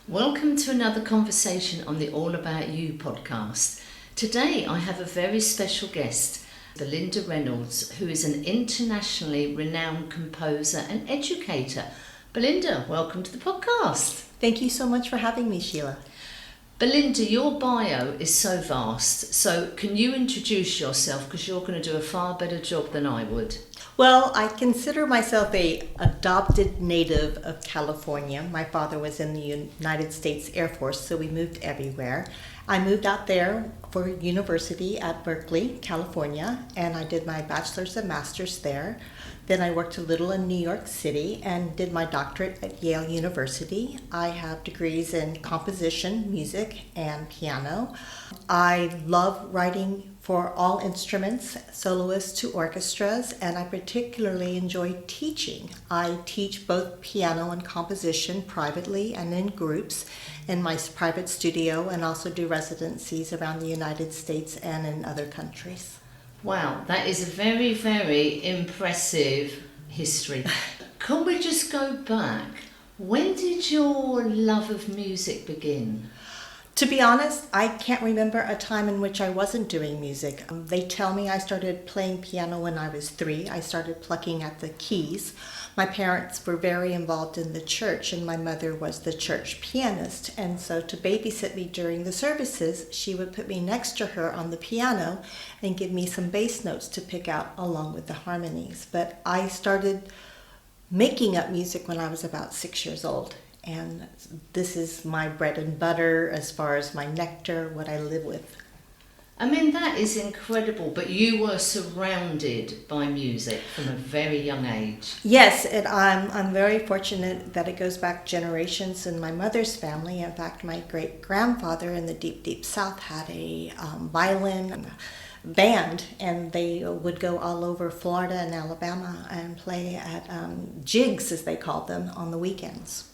Welcome to another conversation on the All About You podcast. Today I have a very special guest, Belinda Reynolds, who is an internationally renowned composer and educator. Belinda, welcome to the podcast. Thank you so much for having me, Sheila. Belinda, your bio is so vast, so can you introduce yourself, because you're going to do a far better job than I would. Well, I consider myself a adopted native of California. My father was in the United States Air Force, so we moved everywhere. I moved out there for university at Berkeley, California, and I did my bachelor's and master's there. Then I worked a little in New York City and did my doctorate at Yale University. I have degrees in composition, music, and piano. I love writing for all instruments, soloists to orchestras, and I particularly enjoy teaching. I teach both piano and composition privately and in groups in my private studio, and also do residencies around the United States and in other countries. Wow, that is a very, very impressive history. Can we just go back? When did your love of music begin? To be honest, I can't remember a time in which I wasn't doing music. They tell me I started playing piano when I was 3. I started plucking at the keys. My parents were very involved in the church, and my mother was the church pianist. And so to babysit me during the services, she would put me next to her on the piano and give me some bass notes to pick out along with the harmonies. But I started making up music when I was about 6 years old. And this is my bread and butter as far as my nectar, what I live with. I mean, that is incredible, but you were surrounded by music from a very young age. Yes, I'm very fortunate that it goes back generations in my mother's family. In fact, my great-grandfather in the deep, deep South had a violin band, and they would go all over Florida and Alabama and play at jigs, as they called them, on the weekends.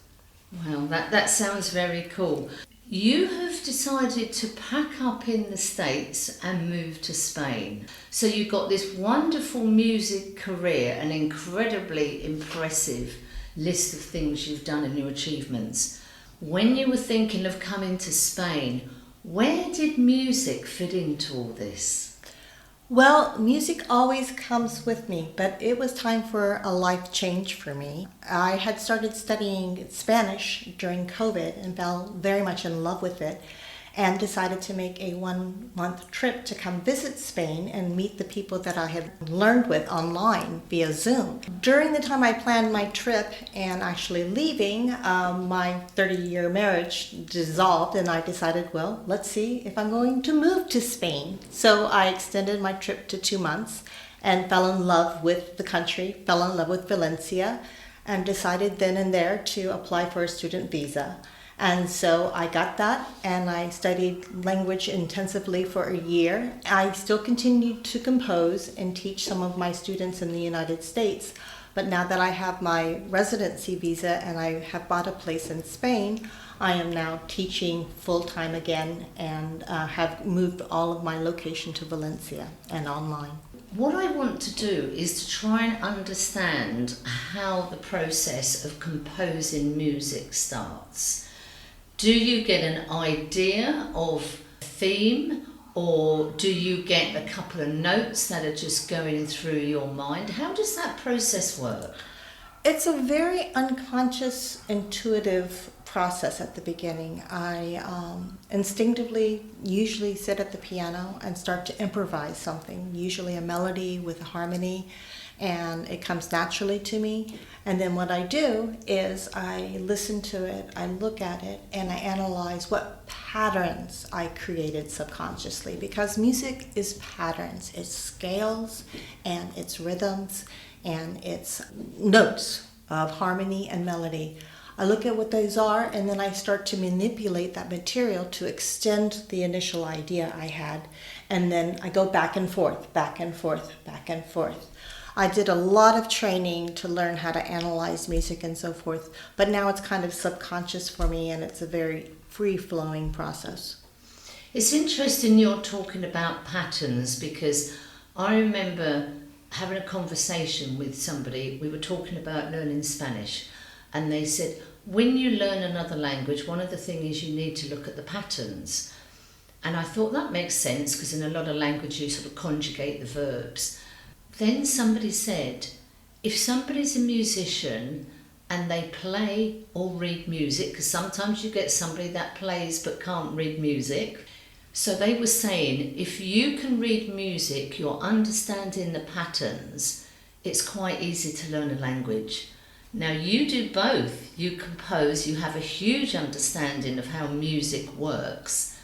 Well, that sounds very cool. You have decided to pack up in the States and move to Spain. So you've got this wonderful music career, an incredibly impressive list of things you've done and your achievements. When you were thinking of coming to Spain, where did music fit into all this? Well, music always comes with me, but it was time for a life change for me. I had started studying Spanish during COVID and fell very much in love with it, and decided to make a 1-month trip to come visit Spain and meet the people that I had learned with online via Zoom. During the time I planned my trip and actually leaving, my 30-year marriage dissolved, and I decided, well, let's see if I'm going to move to Spain. So I extended my trip to 2 months and fell in love with the country, fell in love with Valencia, and decided then and there to apply for a student visa. And so I got that, and I studied language intensively for a year. I still continued to compose and teach some of my students in the United States. But now that I have my residency visa and I have bought a place in Spain, I am now teaching full-time again, and have moved all of my location to Valencia and online. What I want to do is to try and understand how the process of composing music starts. Do you get an idea of a theme, or do you get a couple of notes that are just going through your mind? How does that process work? It's a very unconscious, intuitive process at the beginning. I instinctively usually sit at the piano and start to improvise something, usually a melody with a harmony, and it comes naturally to me. And then what I do is I listen to it, I look at it, and I analyze what patterns I created subconsciously, because music is patterns. It's scales and it's rhythms and it's notes of harmony and melody. I look at what those are, and then I start to manipulate that material to extend the initial idea I had. And then I go back and forth, back and forth, back and forth. I did a lot of training to learn how to analyze music and so forth, but now it's kind of subconscious for me, and it's a very free-flowing process. It's interesting you're talking about patterns, because I remember having a conversation with somebody. We were talking about learning Spanish, and they said, when you learn another language, one of the things is you need to look at the patterns. And I thought that makes sense because in a lot of language you sort of conjugate the verbs. Then somebody said, if somebody's a musician and they play or read music, because sometimes you get somebody that plays but can't read music. So they were saying, if you can read music, you're understanding the patterns, it's quite easy to learn a language. Now you do both. You compose, you have a huge understanding of how music works,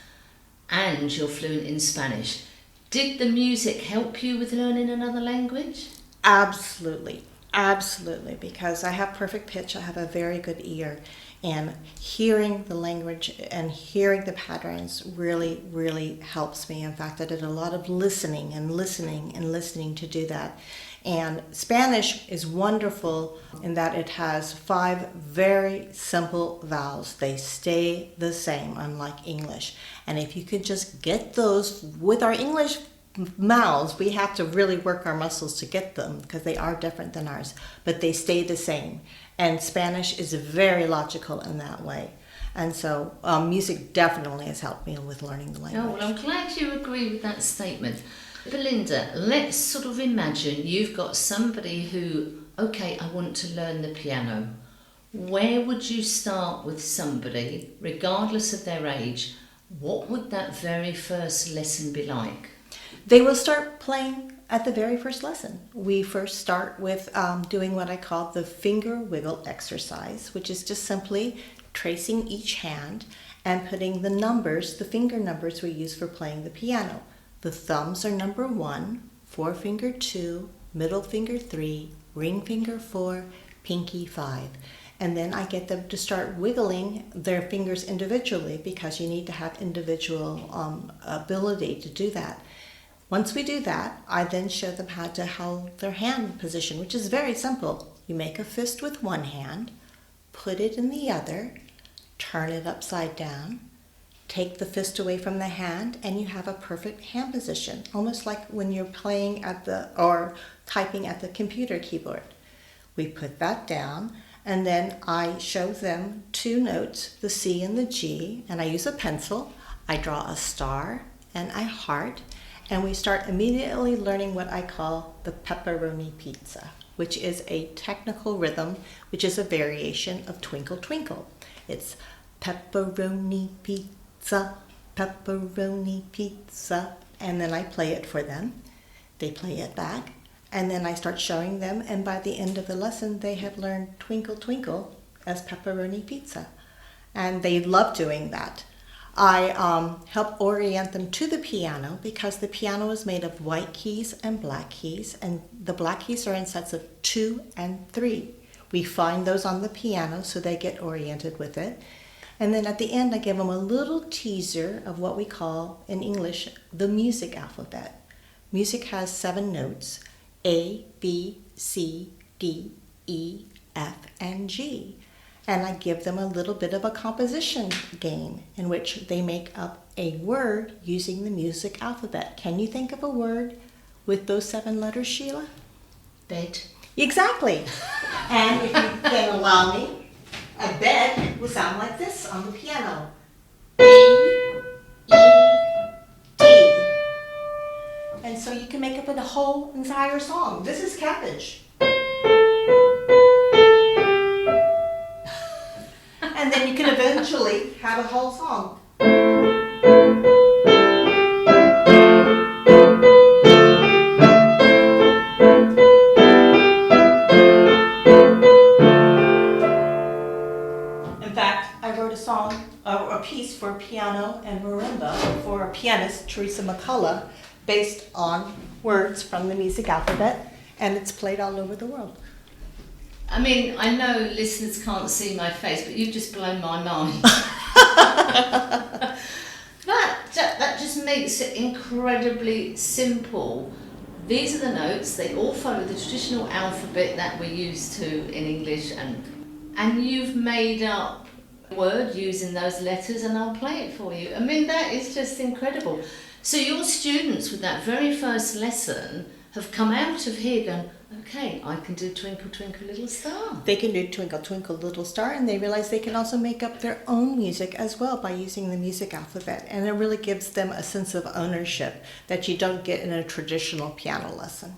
and you're fluent in Spanish. Did the music help you with learning another language? Absolutely. Absolutely, because I have perfect pitch, I have a very good ear, and hearing the language and hearing the patterns really, really helps me. In fact, I did a lot of listening and listening and listening to do that. And Spanish is wonderful in that it has 5 very simple vowels. They stay the same, unlike English. And if you could just get those with our English mouths, we have to really work our muscles to get them because they are different than ours, but they stay the same. And Spanish is very logical in that way. And so music definitely has helped me with learning the language. Oh, well, I'm glad you agree with that statement. Belinda, let's sort of imagine you've got somebody who, okay, I want to learn the piano. Where would you start with somebody, regardless of their age? What would that very first lesson be like? They will start playing at the very first lesson. We first start with doing what I call the finger wiggle exercise, which is just simply tracing each hand and putting the numbers, the finger numbers we use for playing the piano. The thumbs are number 1, forefinger 2, middle finger 3, ring finger 4, pinky 5. And then I get them to start wiggling their fingers individually because you need to have individual ability to do that. Once we do that, I then show them how to hold their hand position, which is very simple. You make a fist with one hand, put it in the other, turn it upside down, take the fist away from the hand, and you have a perfect hand position, almost like when you're playing or typing at the computer keyboard. We put that down, and then I show them 2 notes, the C and the G, and I use a pencil. I draw a star and a heart, and we start immediately learning what I call the pepperoni pizza, which is a technical rhythm, which is a variation of Twinkle Twinkle. It's pepperoni pizza, pepperoni pizza, and then I play it for them. They play it back, and then I start showing them, and by the end of the lesson, they have learned Twinkle Twinkle as pepperoni pizza, and they love doing that. I help orient them to the piano because the piano is made of white keys and black keys, and the black keys are in sets of 2 and 3. We find those on the piano so they get oriented with it. And then at the end, I give them a little teaser of what we call, in English, the music alphabet. Music has 7 notes, A, B, C, D, E, F, and G. And I give them a little bit of a composition game in which they make up a word using the music alphabet. Can you think of a word with those 7 letters, Sheila? Bed. Exactly. And if you can allow me, a bed will sound like this on the piano. B, E, D. And so you can make up a whole entire song. This is cabbage. And then you can eventually have a whole song. In fact, I wrote a song, a piece for piano and marimba for a pianist, Teresa McCullough, based on words from the music alphabet, and it's played all over the world. I mean, I know listeners can't see my face, but you've just blown my mind. That just makes it incredibly simple. These are the notes. They all follow the traditional alphabet that we're used to in English, and you've made up a word using those letters, and I'll play it for you. I mean, that is just incredible. So your students with that very first lesson have come out of here going, Okay, I can do Twinkle Twinkle Little Star. They can do Twinkle Twinkle Little Star, and they realize they can also make up their own music as well by using the music alphabet. And it really gives them a sense of ownership that you don't get in a traditional piano lesson.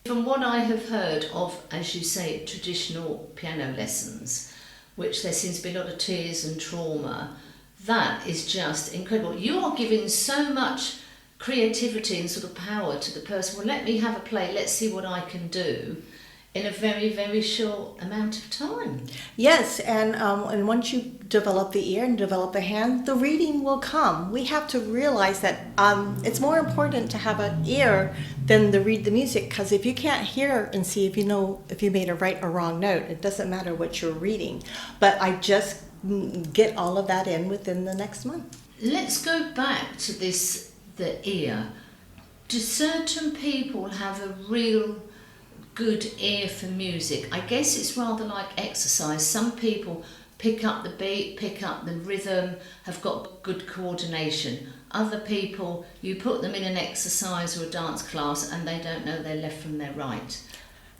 From what I have heard of, as you say, traditional piano lessons, which there seems to be a lot of tears and trauma, that is just incredible. You are giving so much creativity and sort of power to the person. Well, let me have a play, let's see what I can do in a very, very short amount of time. Yes, and once you develop the ear and develop the hand, the reading will come. We have to realize that it's more important to have an ear than to read the music, because if you can't hear and see if you made a right or wrong note, it doesn't matter what you're reading. But I just get all of that in within the next month. Let's go back to the ear. Do certain people have a real good ear for music? I guess it's rather like exercise. Some people pick up the beat, pick up the rhythm, have got good coordination. Other people, you put them in an exercise or a dance class and they don't know their left from their right.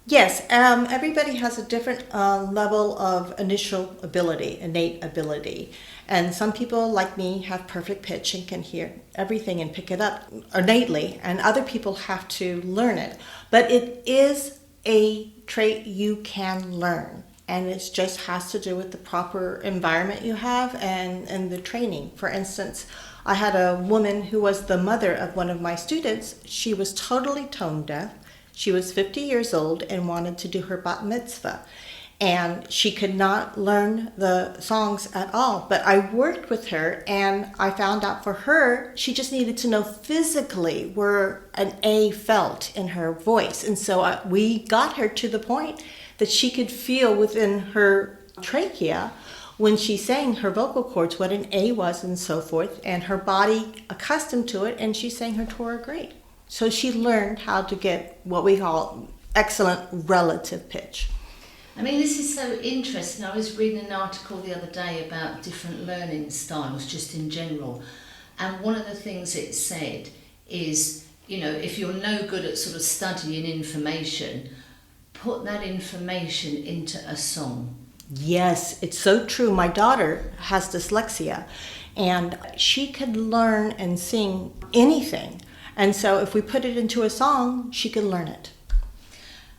Yes, everybody has a different level of innate ability. And some people, like me, have perfect pitch and can hear everything and pick it up innately, and other people have to learn it. But it is a trait you can learn, and it just has to do with the proper environment you have and the training. For instance, I had a woman who was the mother of one of my students. She was totally tone deaf. She was 50 years old and wanted to do her bat mitzvah. And she could not learn the songs at all. But I worked with her, and I found out for her, she just needed to know physically where an A felt in her voice. And so we got her to the point that she could feel within her trachea when she sang her vocal cords what an A was and so forth. And her body accustomed to it, and she sang her Torah great. So she learned how to get what we call excellent relative pitch. I mean, this is so interesting. I was reading an article the other day about different learning styles, just in general. And one of the things it said is, if you're no good at sort of studying information, put that information into a song. Yes, it's so true. My daughter has dyslexia, and she could learn and sing anything. And so if we put it into a song, she could learn it.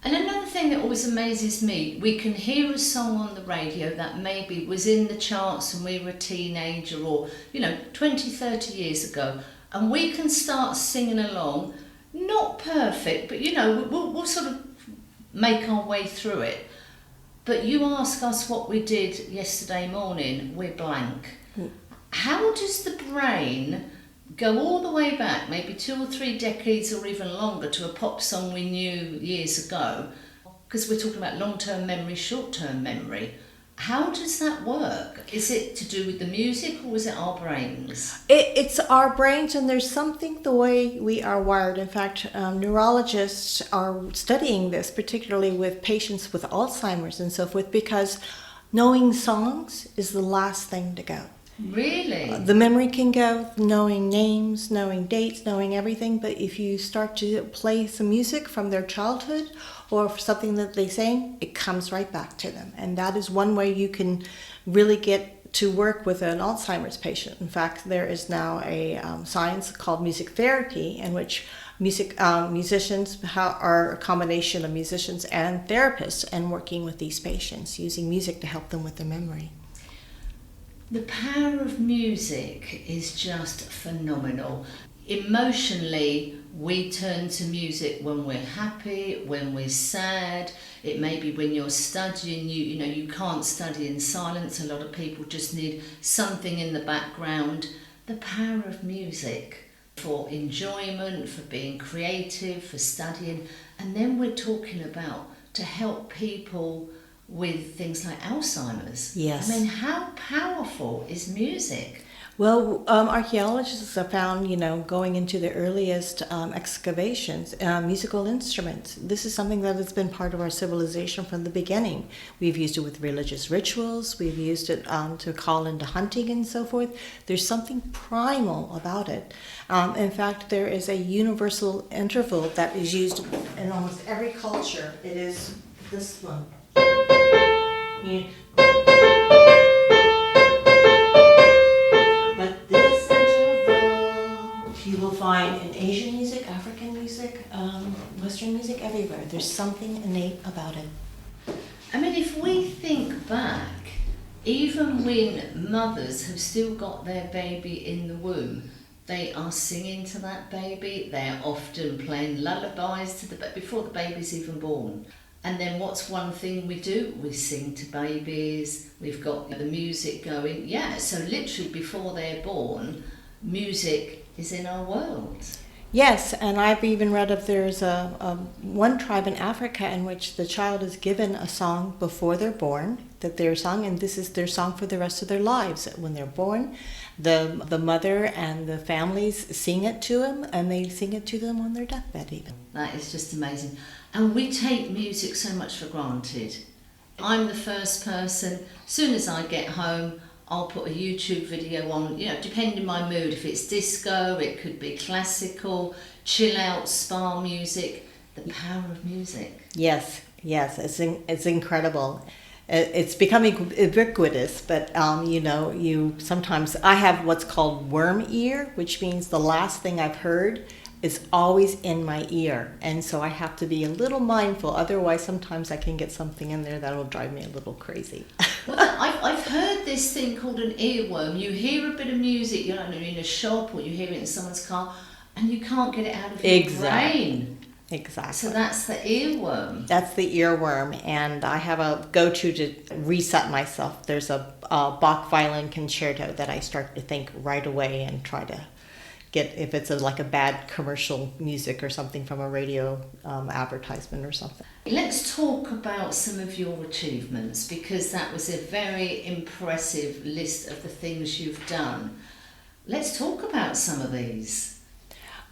And another thing that always amazes me, we can hear a song on the radio that maybe was in the charts when we were a teenager or, 20, 30 years ago, and we can start singing along, not perfect, but, we'll sort of make our way through it. But you ask us what we did yesterday morning, we're blank. How does the brain go all the way back, maybe 2 or 3 decades or even longer, to a pop song we knew years ago? Because we're talking about long-term memory, short-term memory. How does that work? Is it to do with the music, or is it our brains? It's our brains, and there's something the way we are wired. In fact, neurologists are studying this, particularly with patients with Alzheimer's and so forth, because knowing songs is the last thing to go. Really? The memory can go knowing names, knowing dates, knowing everything, but if you start to play some music from their childhood or something that they sang, it comes right back to them. And that is one way you can really get to work with an Alzheimer's patient. In fact, there is now a science called music therapy, in which musicians are a combination of musicians and therapists, and working with these patients using music to help them with their memory. The power of music is just phenomenal. Emotionally, we turn to music when we're happy, when we're sad. It may be when you're studying, you can't study in silence. A lot of people just need something in the background. The power of music for enjoyment, for being creative, for studying. And then we're talking about to help people with things like Alzheimer's. Yes. I mean, how powerful is music? Well, archaeologists have found, going into the earliest excavations, musical instruments. This is something that has been part of our civilization from the beginning. We've used it with religious rituals. We've used it to call into hunting and so forth. There's something primal about it. In fact, there is a universal interval that is used in almost every culture. It is this one. You- But this interval you will find in Asian music, African music, Western music, everywhere. There's something innate about it. I mean, if we think back, even when mothers have still got their baby in the womb, they are singing to that baby. They're often playing lullabies to before the baby's even born. And then what's one thing we do? We sing to babies. We've got the music going. Yeah, so literally before they're born, music is in our world. Yes, and I've even read if there's one tribe in Africa in which the child is given a song before they're born, that they're sung, and this is their song for the rest of their lives. When they're born, the mother and the families sing it to them, and they sing it to them on their deathbed even. That is just amazing. And we take music so much for granted. I'm the first person, as soon as I get home, I'll put a YouTube video on, depending on my mood. If it's disco, it could be classical, chill out, spa music. The power of music. Yes, it's incredible. It's becoming ubiquitous, but you sometimes, I have what's called worm ear, which means the last thing I've heard is always in my ear, and so I have to be a little mindful. Otherwise, sometimes I can get something in there that'll drive me a little crazy. Well, I've heard this thing called an earworm. You hear a bit of music, in a shop, or you hear it in someone's car, and you can't get it out of your brain. Exactly. So that's the earworm. That's the earworm, and I have a go-to to reset myself. There's a Bach violin concerto that I start to think right away and try to get, if it's like a bad commercial music or something from a radio advertisement or something. Let's talk about some of your achievements, because that was a very impressive list of the things you've done. Let's talk about some of these.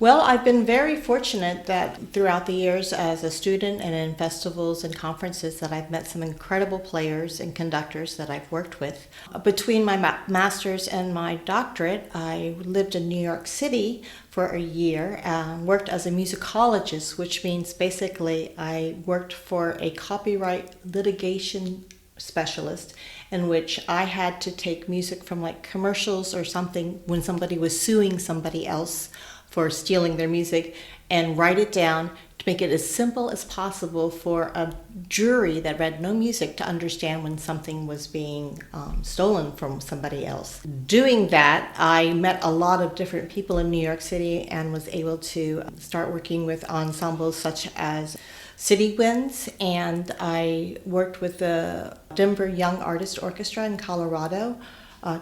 Well, I've been very fortunate that throughout the years as a student and in festivals and conferences that I've met some incredible players and conductors that I've worked with. Between my master's and my doctorate, I lived in New York City for a year, worked as a musicologist, which means basically I worked for a copyright litigation specialist in which I had to take music from like commercials or something when somebody was suing somebody else for stealing their music and write it down to make it as simple as possible for a jury that read no music to understand when something was being stolen from somebody else. Doing that, I met a lot of different people in New York City and was able to start working with ensembles such as City Winds, and I worked with the Denver Young Artist Orchestra in Colorado,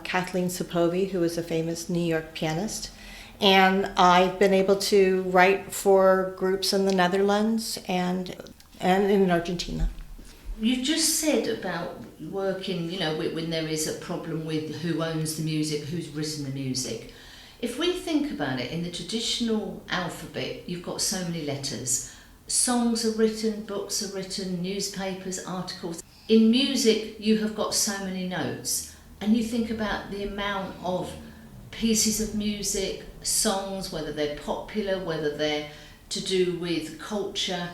Kathleen Sapovi, who is a famous New York pianist. And I've been able to write for groups in the Netherlands and in Argentina. You just said about working, when there is a problem with who owns the music, who's written the music. If we think about it, in the traditional alphabet, you've got so many letters. Songs are written, books are written, newspapers, articles. In music, you have got so many notes. And you think about the amount of pieces of music, songs, whether they're popular, whether they're to do with culture.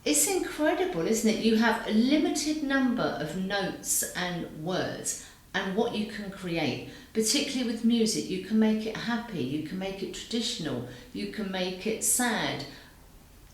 It's incredible, isn't it? You have a limited number of notes and words and what you can create. Particularly with music, you can make it happy, you can make it traditional, you can make it sad.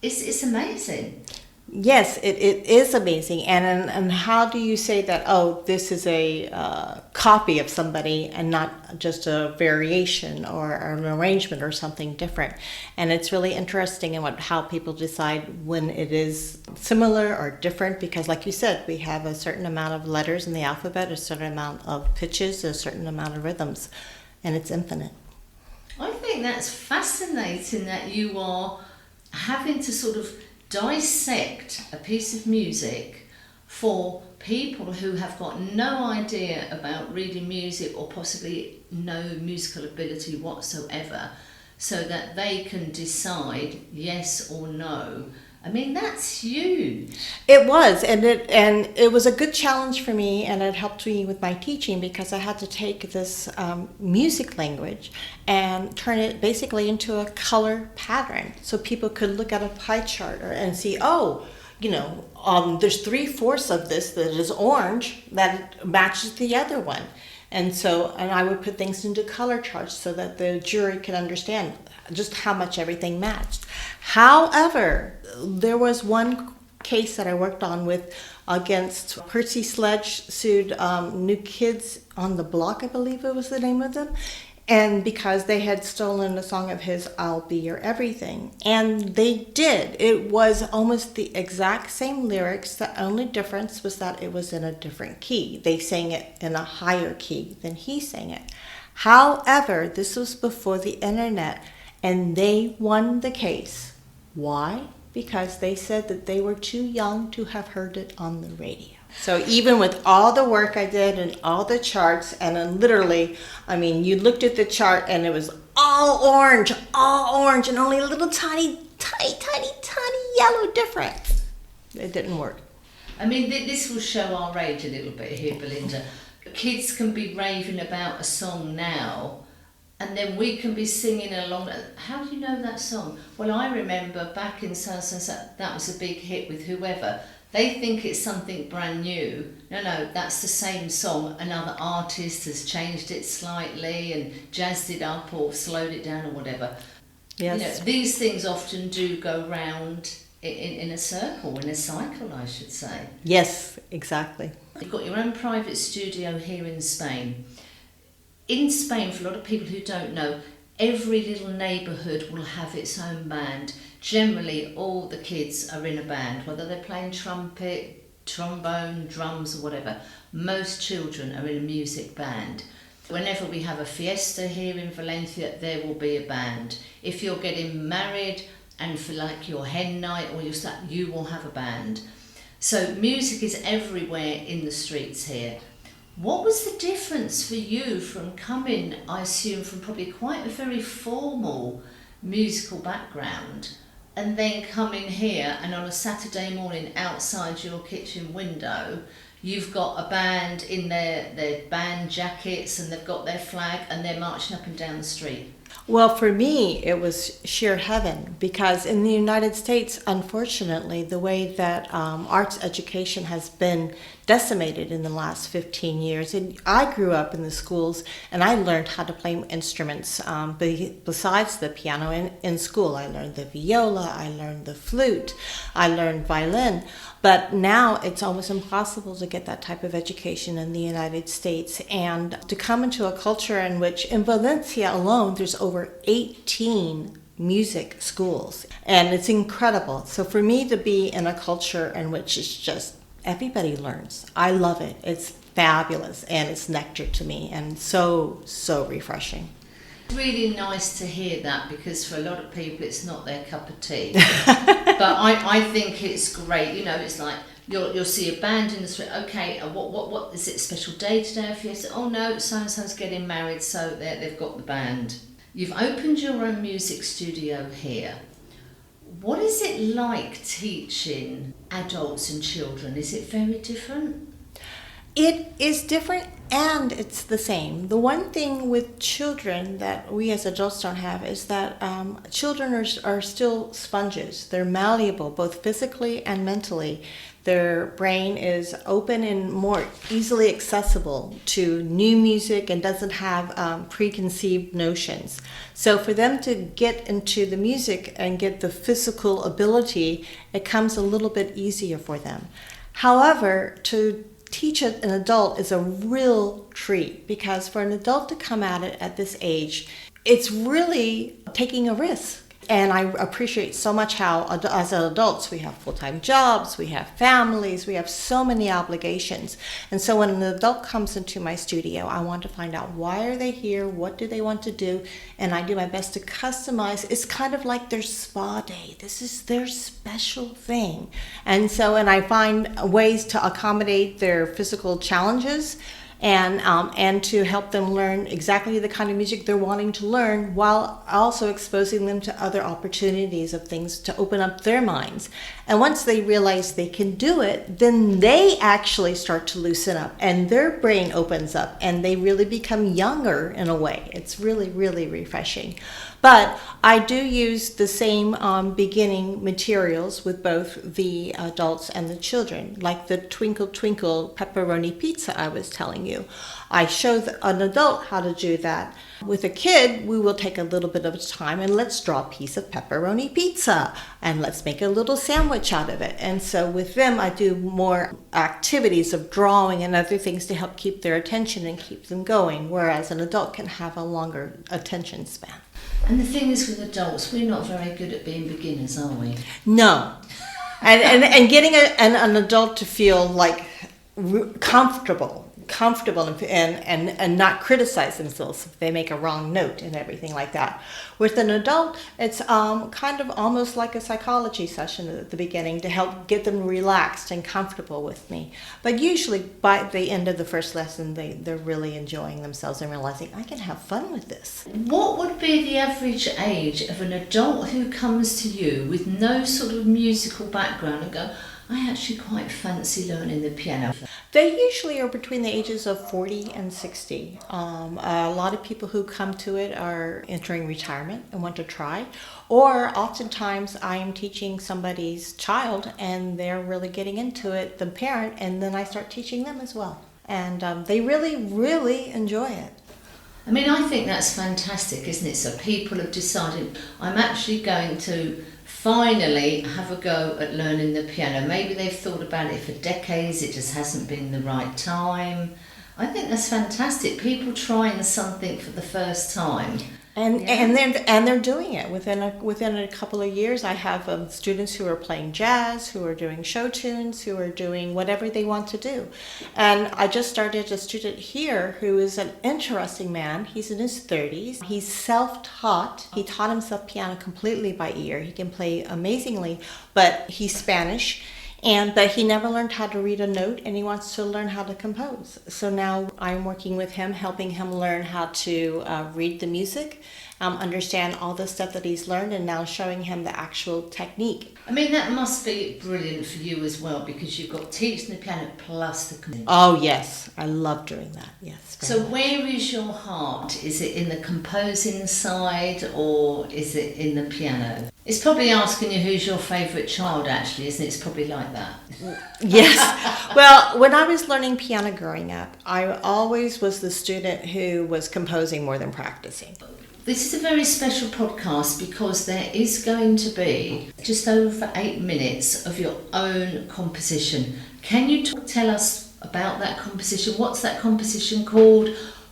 It's amazing. Yes, it is amazing. And how do you say that, this is a copy of somebody and not just a variation or an arrangement or something different? And it's really interesting in how people decide when it is similar or different, because like you said, we have a certain amount of letters in the alphabet, a certain amount of pitches, a certain amount of rhythms, and it's infinite. I think that's fascinating that you are having to sort of dissect a piece of music for people who have got no idea about reading music or possibly no musical ability whatsoever, so that they can decide yes or no. I mean, that's huge. It was, and it was a good challenge for me, and it helped me with my teaching because I had to take this music language and turn it basically into a color pattern, so people could look at a pie chart and see, oh, there's 3/4 of this that is orange that matches the other one. And I would put things into color charts so that the jury could understand just how much everything matched. However, there was one case that I worked on against Percy Sledge sued New Kids on the Block, I believe it was the name of them. And because they had stolen a song of his, I'll Be Your Everything. And they did. It was almost the exact same lyrics. The only difference was that it was in a different key. They sang it in a higher key than he sang it. However, this was before the internet, and they won the case. Why? Because they said that they were too young to have heard it on the radio. So even with all the work I did and all the charts, and then literally, you looked at the chart and it was all orange, and only a little tiny yellow difference. It didn't work. This will show our age a little bit here, Belinda. Kids can be raving about a song now, and then we can be singing along. How do you know that song? Well, I remember back in so that was a big hit with whoever. They think it's something brand new. No, that's the same song. Another artist has changed it slightly and jazzed it up or slowed it down or whatever. Yes. These things often do go round in a circle, in a cycle, I should say. Yes, exactly. You've got your own private studio here in Spain. In Spain, for a lot of people who don't know, every little neighbourhood will have its own band. Generally, all the kids are in a band, whether they're playing trumpet, trombone, drums or whatever. Most children are in a music band. Whenever we have a fiesta here in Valencia, there will be a band. If you're getting married and for like your hen night or you will have a band. So music is everywhere in the streets here. What was the difference for you from coming, I assume, from probably quite a very formal musical background, and then coming here and on a Saturday morning outside your kitchen window, you've got a band in their band jackets and they've got their flag and they're marching up and down the street? Well, for me, it was sheer heaven because in the United States, unfortunately, the way that arts education has been decimated in the last 15 years. And I grew up in the schools and I learned how to play instruments besides the piano in school. I learned the viola, I learned the flute, I learned violin. But now it's almost impossible to get that type of education in the United States and to come into a culture in which in Valencia alone there's over 18 music schools, and it's incredible. So for me to be in a culture in which it's just everybody learns, I love it. It's fabulous and it's nectar to me and so refreshing. Really nice to hear that because for a lot of people it's not their cup of tea. But I think it's great. It's like you'll see a band in the street. Okay, what is it? A special day today? If you say, oh no, so and so's getting married, so they've got the band. You've opened your own music studio here. What is it like teaching adults and children? Is it very different? It is different and it's the same. The one thing with children that we as adults don't have is that children are still sponges. They're malleable, both physically and mentally. Their brain is open and more easily accessible to new music and doesn't have preconceived notions. So for them to get into the music and get the physical ability, it comes a little bit easier for them. However, to teach an adult is a real treat because for an adult to come at it at this age, it's really taking a risk. And I appreciate so much how, as adults, we have full-time jobs, we have families, we have so many obligations. And so when an adult comes into my studio, I want to find out why are they here, what do they want to do, and I do my best to customize. It's kind of like their spa day. This is their special thing. And I find ways to accommodate their physical challenges and to help them learn exactly the kind of music they're wanting to learn, while also exposing them to other opportunities of things to open up their minds. And once they realize they can do it, then they actually start to loosen up and their brain opens up and they really become younger in a way. It's really, really refreshing. But I do use the same beginning materials with both the adults and the children, like the Twinkle Twinkle pepperoni pizza I was telling you. I show an adult how to do that. With a kid, we will take a little bit of time and let's draw a piece of pepperoni pizza and let's make a little sandwich out of it. And so with them, I do more activities of drawing and other things to help keep their attention and keep them going, whereas an adult can have a longer attention span. And the thing is with adults, we're not very good at being beginners, are we? No. And getting an adult to feel like comfortable and not criticize themselves if they make a wrong note and everything like that. With an adult, it's kind of almost like a psychology session at the beginning to help get them relaxed and comfortable with me. But usually by the end of the first lesson, they're really enjoying themselves and realizing, I can have fun with this. What would be the average age of an adult who comes to you with no sort of musical background and go, I actually quite fancy learning the piano? They usually are between the ages of 40 and 60. A lot of people who come to it are entering retirement and want to try. Or oftentimes I am teaching somebody's child and they're really getting into it, the parent, and then I start teaching them as well. And they really, really enjoy it. I mean, I think that's fantastic, isn't it? So people have decided, I'm actually going to finally have a go at learning the piano. Maybe they've thought about it for decades, it just hasn't been the right time. I think that's fantastic. People trying something for the first time. And they're doing it within a couple of years. I have students who are playing jazz, who are doing show tunes, who are doing whatever they want to do. And I just started a student here who is an interesting man. He's in his 30s. He's self-taught. He taught himself piano completely by ear. He can play amazingly, but he's Spanish. But he never learned how to read a note, and he wants to learn how to compose. So now I'm working with him, helping him learn how to read the music, understand all the stuff that he's learned, and now showing him the actual technique. I mean, that must be brilliant for you as well, because you've got teaching the piano plus the composition. Oh, yes. I love doing that, yes. So where is your heart? Is it in the composing side or is it in the piano? It's probably asking you who's your favourite child, actually, isn't it? It's probably like that. Yes. Well, when I was learning piano growing up, I always was the student who was composing more than practicing. This is a very special podcast because there is going to be just over 8 minutes of your own composition. Can you tell us about that composition? What's that composition called?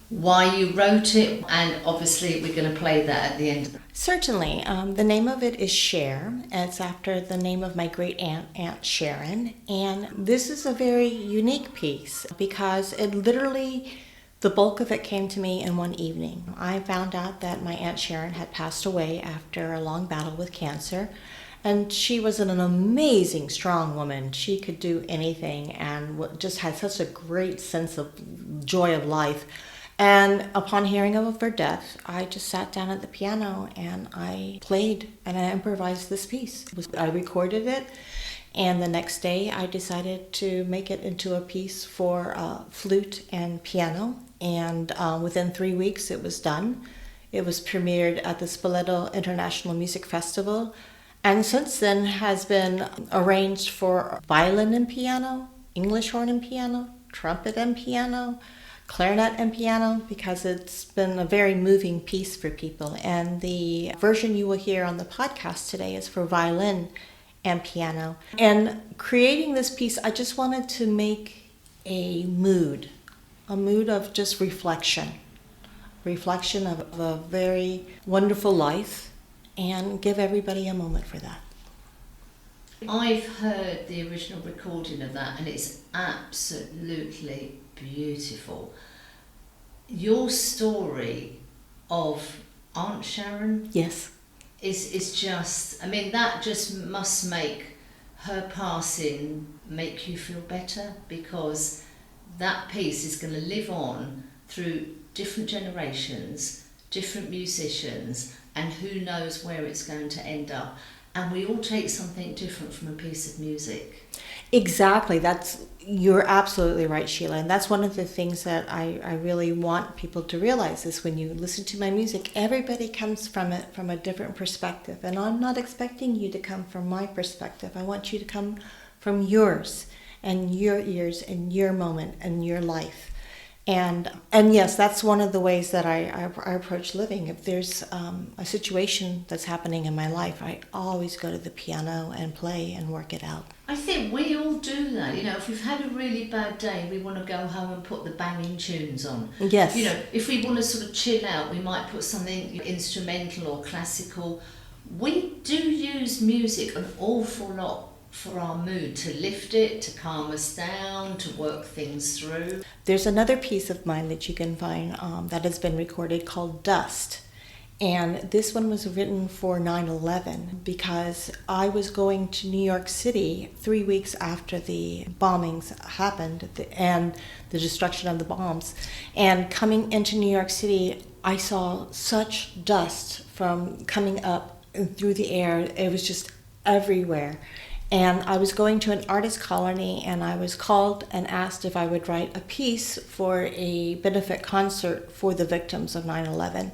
Why you wrote it? And obviously we're going to play that at the end. Certainly. The name of it is Cher. It's after the name of my great aunt, Aunt Sharon. And this is a very unique piece because it literally, the bulk of it came to me in one evening. I found out that my Aunt Sharon had passed away after a long battle with cancer. And she was an amazing, strong woman. She could do anything and just had such a great sense of joy of life. And upon hearing of her death, I just sat down at the piano and I played and I improvised this piece. I recorded it, and the next day I decided to make it into a piece for flute and piano. And within 3 weeks it was done. It was premiered at the Spoleto International Music Festival, and since then has been arranged for violin and piano, English horn and piano, trumpet and piano, clarinet and piano, because it's been a very moving piece for people. And the version you will hear on the podcast today is for violin and piano. And creating this piece, I just wanted to make a mood of just reflection of a very wonderful life and give everybody a moment for that. I've heard the original recording of that and it's absolutely beautiful. Your story of Aunt Sharon Yes. is just, I mean, that just must make her passing make you feel better, because that piece is going to live on through different generations, different musicians, and who knows where it's going to end up. And we all take something different from a piece of music. Exactly. You're absolutely right, Sheila. And that's one of the things that I really want people to realize is when you listen to my music, everybody comes from it from a different perspective. And I'm not expecting you to come from my perspective. I want you to come from yours and your ears and your moment and your life. And yes, that's one of the ways that I approach living. If there's a situation that's happening in my life, I always go to the piano and play and work it out. I think we all do that. You know, if we've had a really bad day, we want to go home and put the banging tunes on. Yes. You know, if we want to sort of chill out, we might put something instrumental or classical. We do use music an awful lot for our mood, to lift it, to calm us down, to work things through. There's another piece of mine that you can find that has been recorded called Dust. And this one was written for 9/11 because I was going to New York City 3 weeks after the bombings happened and the destruction of the bombs. And coming into New York City, I saw such dust from coming up through the air. It was just everywhere. And I was going to an artist colony and I was called and asked if I would write a piece for a benefit concert for the victims of 9/11.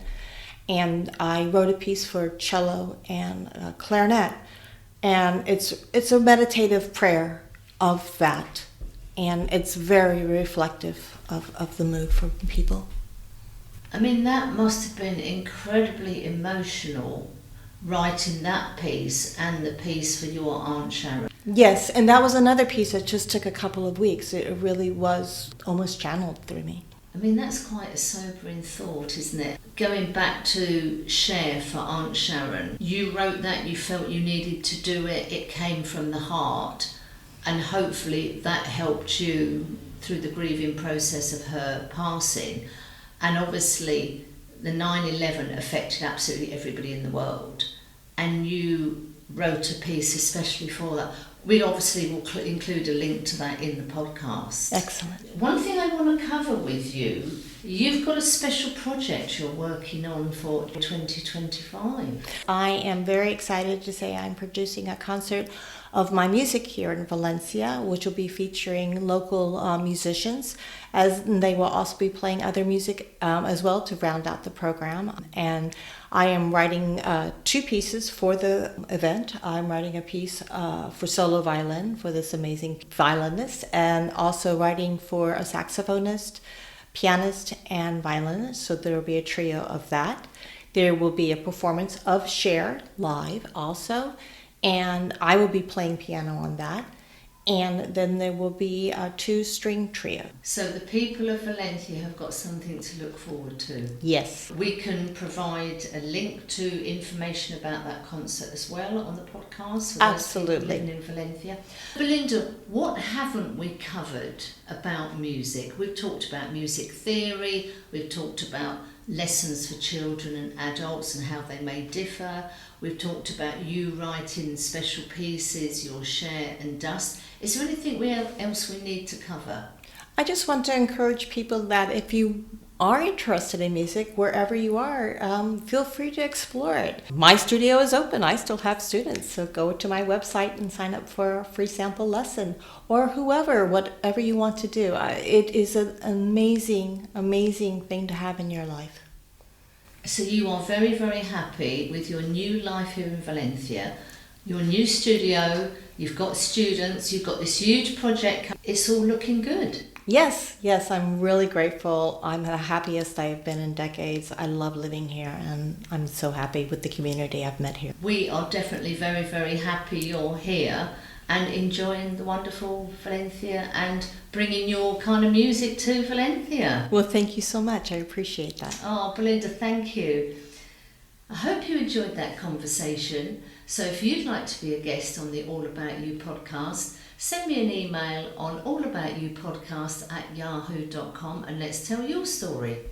And I wrote a piece for cello and clarinet. And it's a meditative prayer of that. And it's very reflective of the mood for people. I mean, that must have been incredibly emotional, writing that piece and the piece for your Aunt Sharon. Yes, and that was another piece that just took a couple of weeks. It really was almost channeled through me. I mean, that's quite a sobering thought, isn't it? Going back to Share for Aunt Sharon, you wrote that, you felt you needed to do it, it came from the heart, and hopefully that helped you through the grieving process of her passing. And obviously the 9/11 affected absolutely everybody in the world, and you wrote a piece especially for that. We obviously will include a link to that in the podcast. Excellent. One thing I want to cover with you, you've got a special project you're working on for 2025. I am very excited to say I'm producing a concert of my music here in Valencia, which will be featuring local musicians, as they will also be playing other music as well to round out the program. And I am writing 2 pieces for the event. I'm writing a piece for solo violin for this amazing violinist, and also writing for a saxophonist, pianist, and violinist. So there will be a trio of that. There will be a performance of Cher live also, and I will be playing piano on that. And then there will be a 2-string trio. So the people of Valencia have got something to look forward to. Yes. We can provide a link to information about that concert as well on the podcast for Absolutely. those people living in Valencia. Belinda, what haven't we covered about music? We've talked about music theory, we've talked about lessons for children and adults and how they may differ. We've talked about you writing special pieces, your Share and Dust. Is there anything else we need to cover? I just want to encourage people that if you are interested in music, wherever you are, feel free to explore it. My studio is open. I still have students, so go to my website and sign up for a free sample lesson, or whatever you want to do. It is an amazing, amazing thing to have in your life. So you are very, very happy with your new life here in Valencia, your new studio, you've got students, you've got this huge project. It's all looking good. Yes, I'm really grateful. I'm the happiest I've been in decades. I love living here, and I'm so happy with the community I've met here. We are definitely very, very happy you're here and enjoying the wonderful Valencia and bringing your kind of music to Valencia. Well, thank you so much. I appreciate that. Oh, Belinda, thank you. I hope you enjoyed that conversation. So if you'd like to be a guest on the All About You podcast, send me an email on allaboutyoupodcast@yahoo.com and let's tell your story.